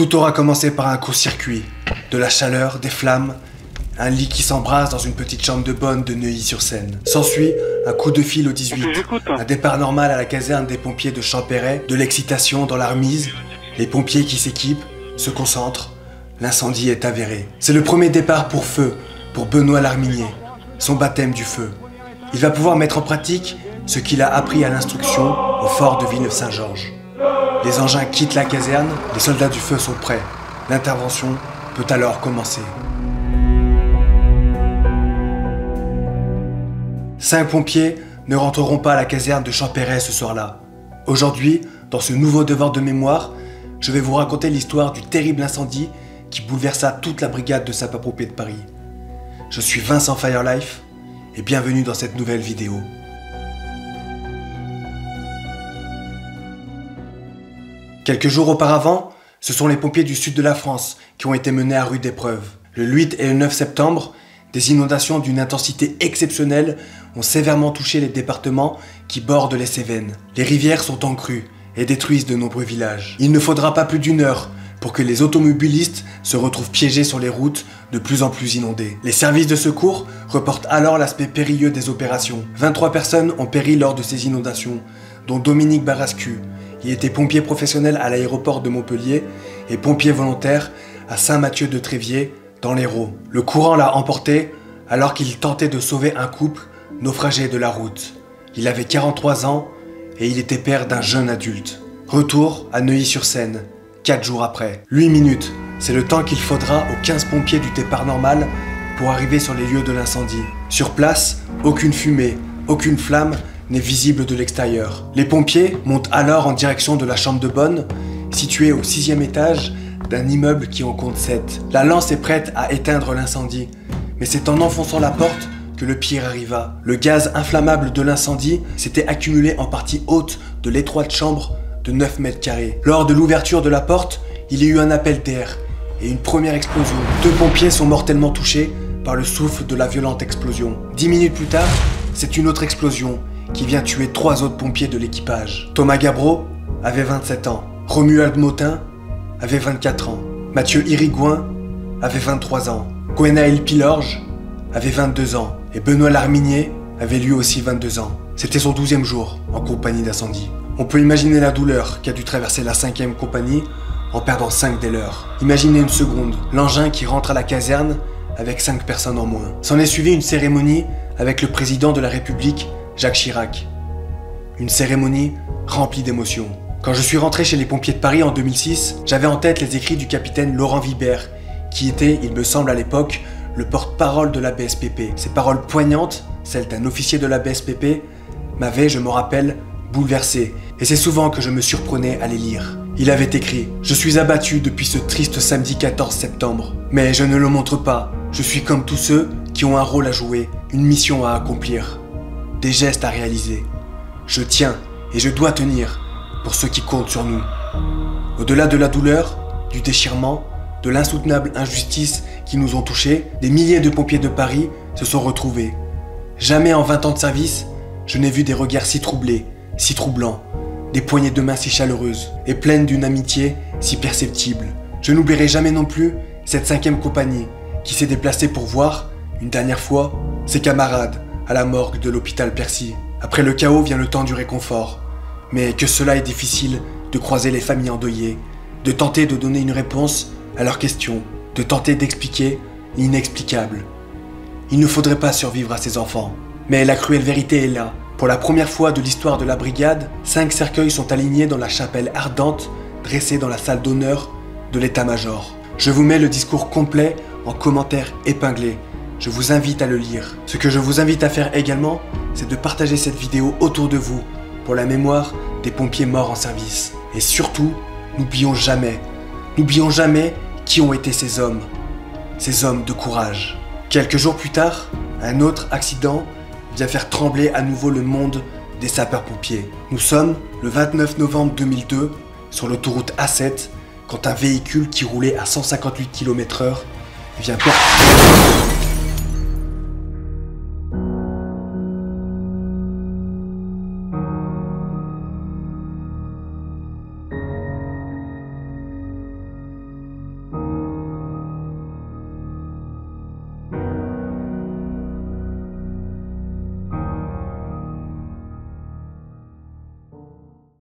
Tout aura commencé par un court-circuit, de la chaleur, des flammes, un lit qui s'embrase dans une petite chambre de bonne de Neuilly-sur-Seine. S'ensuit un coup de fil au 18, un départ normal à la caserne des pompiers de Champéret, de l'excitation dans la remise, les pompiers qui s'équipent, se concentrent, l'incendie est avéré. C'est le premier départ pour feu, pour Benoît Larminier, son baptême du feu. Il va pouvoir mettre en pratique ce qu'il a appris à l'instruction au fort de Villeneuve-Saint-Georges. Les engins quittent la caserne, les soldats du feu sont prêts. L'intervention peut alors commencer. 5 pompiers ne rentreront pas à la caserne de Champéret ce soir-là. Aujourd'hui, dans ce nouveau devoir de mémoire, je vais vous raconter l'histoire du terrible incendie qui bouleversa toute la brigade de sapeurs-pompiers de Paris. Je suis Vincent Firelife et bienvenue dans cette nouvelle vidéo. Quelques jours auparavant, ce sont les pompiers du sud de la France qui ont été menés à rude épreuve. Le 8 et le 9 septembre, des inondations d'une intensité exceptionnelle ont sévèrement touché les départements qui bordent les Cévennes. Les rivières sont en crue et détruisent de nombreux villages. Il ne faudra pas plus d'une heure pour que les automobilistes se retrouvent piégés sur les routes de plus en plus inondées. Les services de secours reportent alors l'aspect périlleux des opérations. 23 personnes ont péri lors de ces inondations, dont Dominique Barascu. Il était pompier professionnel à l'aéroport de Montpellier et pompier volontaire à Saint-Mathieu-de-Tréviers, dans l'Hérault. Le courant l'a emporté alors qu'il tentait de sauver un couple naufragé de la route. Il avait 43 ans et il était père d'un jeune adulte. Retour à Neuilly-sur-Seine, 4 jours après. 8 minutes, c'est le temps qu'il faudra aux 15 pompiers du départ normal pour arriver sur les lieux de l'incendie. Sur place, aucune fumée, aucune flamme n'est visible de l'extérieur. Les pompiers montent alors en direction de la chambre de bonne, située au 6e étage d'un immeuble qui en compte 7. La lance est prête à éteindre l'incendie, mais c'est en enfonçant la porte que le pire arriva. Le gaz inflammable de l'incendie s'était accumulé en partie haute de l'étroite chambre de 9 mètres carrés. Lors de l'ouverture de la porte, il y a eu un appel d'air et une première explosion. 2 pompiers sont mortellement touchés par le souffle de la violente explosion. 10 minutes plus tard, c'est une autre explosion qui vient tuer 3 autres pompiers de l'équipage. Thomas Gabreau avait 27 ans, Romuald Motin avait 24 ans, Mathieu Irigoyen avait 23 ans, Gwenaël Pilorge avait 22 ans et Benoît Larminier avait lui aussi 22 ans. C'était son 12e jour en compagnie d'incendie. On peut imaginer la douleur qu'a dû traverser la 5e compagnie en perdant 5 des leurs. Imaginez une seconde, l'engin qui rentre à la caserne avec 5 personnes en moins. S'en est suivi une cérémonie avec le président de la République, Jacques Chirac. Une cérémonie remplie d'émotions. Quand je suis rentré chez les pompiers de Paris en 2006, j'avais en tête les écrits du capitaine Laurent Vibert, qui était, il me semble à l'époque, le porte-parole de la BSPP. Ces paroles poignantes, celles d'un officier de la BSPP, m'avaient, je me rappelle, bouleversé, et c'est souvent que je me surprenais à les lire. Il avait écrit « Je suis abattu depuis ce triste samedi 14 septembre, mais je ne le montre pas. Je suis comme tous ceux qui ont un rôle à jouer, une mission à accomplir. Des gestes à réaliser. Je tiens et je dois tenir pour ceux qui comptent sur nous. Au-delà de la douleur, du déchirement, de l'insoutenable injustice qui nous ont touchés, des milliers de pompiers de Paris se sont retrouvés. Jamais en 20 ans de service, je n'ai vu des regards si troublés, si troublants, des poignées de main si chaleureuses et pleines d'une amitié si perceptible. Je n'oublierai jamais non plus cette 5e compagnie qui s'est déplacée pour voir, une dernière fois, ses camarades à la morgue de l'hôpital Percy. Après le chaos vient le temps du réconfort. Mais que cela est difficile de croiser les familles endeuillées, de tenter de donner une réponse à leurs questions, de tenter d'expliquer l'inexplicable. Il ne faudrait pas survivre à ces enfants. Mais la cruelle vérité est là. Pour la première fois de l'histoire de la brigade, 5 cercueils sont alignés dans la chapelle ardente, dressée dans la salle d'honneur de l'état-major. Je vous mets le discours complet en commentaire épinglé. Je vous invite à le lire. Ce que je vous invite à faire également, c'est de partager cette vidéo autour de vous, pour la mémoire des pompiers morts en service. Et surtout, n'oublions jamais qui ont été ces hommes de courage. Quelques jours plus tard, un autre accident vient faire trembler à nouveau le monde des sapeurs-pompiers. Nous sommes le 29 novembre 2002 sur l'autoroute A7 quand un véhicule qui roulait à 158 km/h vient porter...